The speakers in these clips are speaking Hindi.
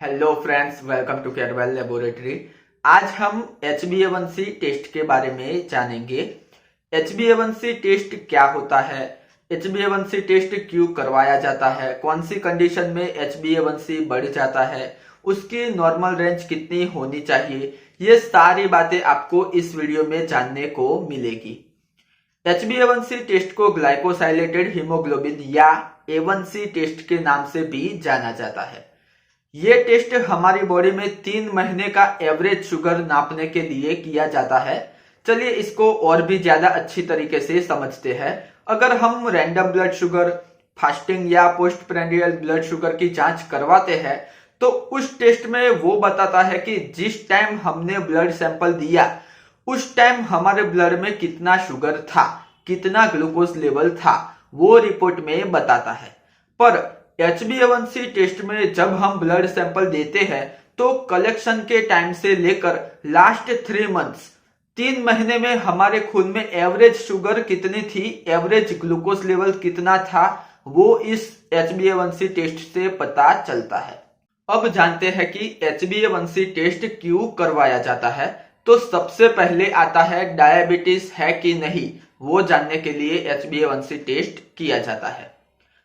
Hello friends, welcome to Carewell laboratory. आज हम HbA1c टेस्ट के बारे में जानेंगे। HbA1c टेस्ट क्या होता है, HbA1c टेस्ट क्यों करवाया जाता है, कौन सी कंडीशन में HbA1c बढ़ जाता है, उसकी नॉर्मल रेंज कितनी होनी चाहिए, ये सारी बातें आपको इस वीडियो में जानने को मिलेगी। HbA1c टेस्ट को ग्लाइकोसाइलेटेड हीमोग्लोबिन या A1c टेस्ट के नाम से भी जाना जाता है। ये टेस्ट हमारी बॉडी में 3 महीने का एवरेज शुगर नापने के लिए किया जाता है। चलिए इसको और भी ज्यादा अच्छी तरीके से समझते हैं। अगर हम रैंडम ब्लड शुगर, फास्टिंग या पोस्ट प्रेंडियल ब्लड शुगर की जांच करवाते हैं तो उस टेस्ट में वो बताता है कि जिस टाइम हमने ब्लड सैंपल दिया उस टाइम हमारे ब्लड में कितना शुगर था, कितना ग्लूकोज लेवल था, वो रिपोर्ट में बताता है। पर HbA1c टेस्ट में जब हम ब्लड सैंपल देते हैं तो कलेक्शन के टाइम से लेकर लास्ट 3 मंथ्स, 3 महीने में हमारे खून में एवरेज शुगर कितनी थी, एवरेज ग्लूकोज लेवल कितना था, वो इस HbA1c टेस्ट से पता चलता है। अब जानते हैं कि HbA1c टेस्ट क्यों करवाया जाता है। तो सबसे पहले आता है डायबिटीज है कि नहीं, वो जानने के लिए HbA1c टेस्ट किया जाता है।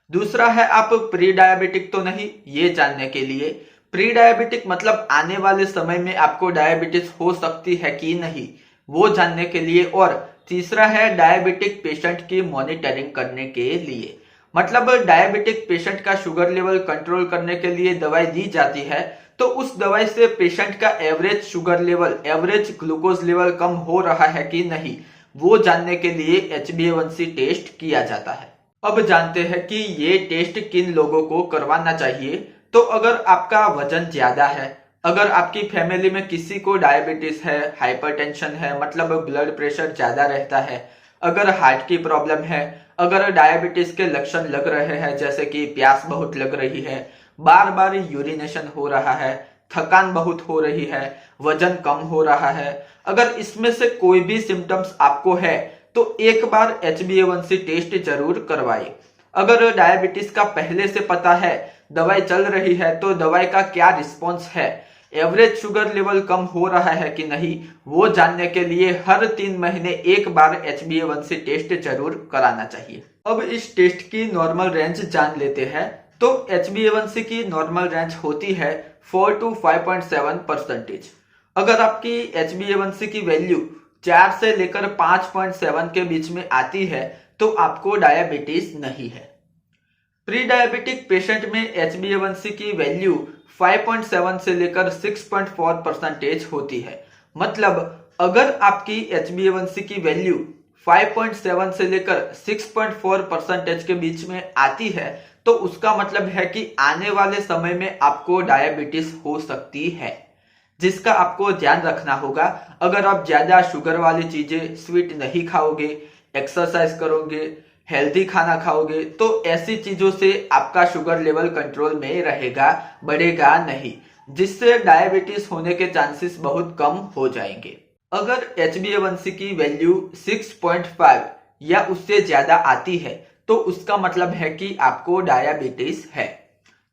दूसरा है आप प्री डायबिटिक तो नहीं, ये जानने के लिए। प्री डायबिटिक मतलब आने वाले समय में आपको डायबिटीज हो सकती है कि नहीं, वो जानने के लिए। और तीसरा है डायबिटिक पेशेंट की मॉनिटरिंग करने के लिए। मतलब डायबिटिक पेशेंट का शुगर लेवल कंट्रोल करने के लिए दवाई दी जाती है तो उस दवाई से पेशेंट का average sugar level, average glucose level कम हो रहा है कि नहीं, वो जानने के लिए HbA1c टेस्ट किया जाता है। अब जानते हैं कि ये टेस्ट किन लोगों को करवाना चाहिए। तो अगर आपका वजन ज्यादा है, अगर आपकी फैमिली में किसी को डायबिटीज है, हाइपरटेंशन है, मतलब ब्लड प्रेशर ज्यादा रहता है, अगर हार्ट की प्रॉब्लम है, अगर डायबिटीज के लक्षण लग रहे हैं जैसे कि प्यास बहुत लग रही है, बार बार यूरिनेशन हो रहा है, थकान बहुत हो रही है, वजन कम हो रहा है, अगर इसमें से कोई भी सिम्टम्स आपको है तो एक बार HbA1c टेस्ट जरूर करवाइए। अगर डायबिटीज का पहले से पता है, दवाई चल रही है, तो दवाई का क्या रिस्पॉन्स है, एवरेज शुगर लेवल कम हो रहा है कि नहीं, वो जानने के लिए हर 3 महीने एक बार HbA1c टेस्ट जरूर कराना चाहिए। अब इस टेस्ट की नॉर्मल रेंज जान लेते हैं। तो HbA1c की नॉर्मल रेंज होती है 4 to 5.7%। अगर आपकी HbA1c की वैल्यू 4 से लेकर 5.7 के बीच में आती है तो आपको डायबिटीज नहीं है। प्री डायबिटिक पेशेंट में HbA1c की वैल्यू 5.7 से लेकर 6.4% होती है। मतलब अगर आपकी HbA1c की वैल्यू 5.7 से लेकर 6.4% के बीच में आती है तो उसका मतलब है कि आने वाले समय में आपको डायबिटीज हो सकती है, जिसका आपको ध्यान रखना होगा। अगर आप ज्यादा शुगर वाली चीजें, स्वीट नहीं खाओगे, एक्सरसाइज करोगे, हेल्दी खाना खाओगे तो ऐसी चीजों से आपका शुगर लेवल कंट्रोल में रहेगा, बढ़ेगा नहीं, जिससे डायबिटीज होने के चांसेस बहुत कम हो जाएंगे। अगर HbA1c की वैल्यू 6.5 या उससे ज्यादा आती है तो उसका मतलब है कि आपको डायबिटीज है।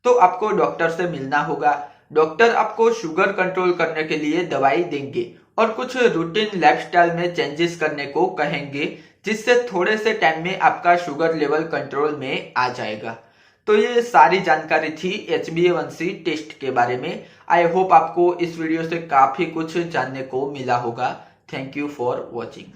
तो आपको डॉक्टर से मिलना होगा। डॉक्टर आपको शुगर कंट्रोल करने के लिए दवाई देंगे और कुछ रूटीन लाइफस्टाइल में चेंजेस करने को कहेंगे, जिससे थोड़े से टाइम में आपका शुगर लेवल कंट्रोल में आ जाएगा। तो ये सारी जानकारी थी HbA1c टेस्ट के बारे में। आई होप आपको इस वीडियो से काफी कुछ जानने को मिला होगा। Thank you for watching.